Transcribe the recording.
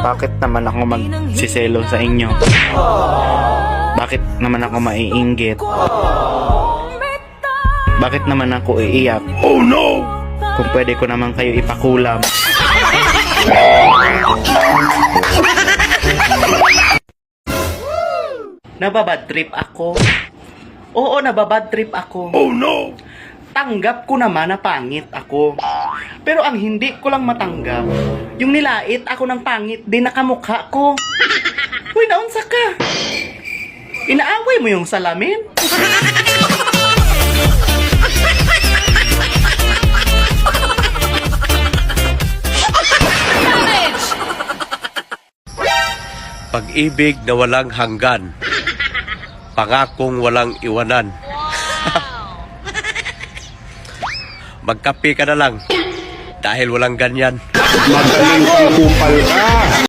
Bakit naman ako magsiselo sa inyo? Bakit naman ako maiinggit? Bakit naman ako iiyak? Oh no! Kung pwede ko naman kayo ipakulam. Nababad trip ako. Oo, nababad trip ako. Oh no! Tanggap ko naman na pangit ako. Pero ang hindi ko lang matanggap, yung nilait ako ng pangit din nakamukha ko. Uy, naunsa ka? Inaaway mo yung salamin? Pag-ibig na walang hanggan, pangakong walang iwanan. Magkape ka na lang dahil walang ganyan. Magaling kang kupal ka.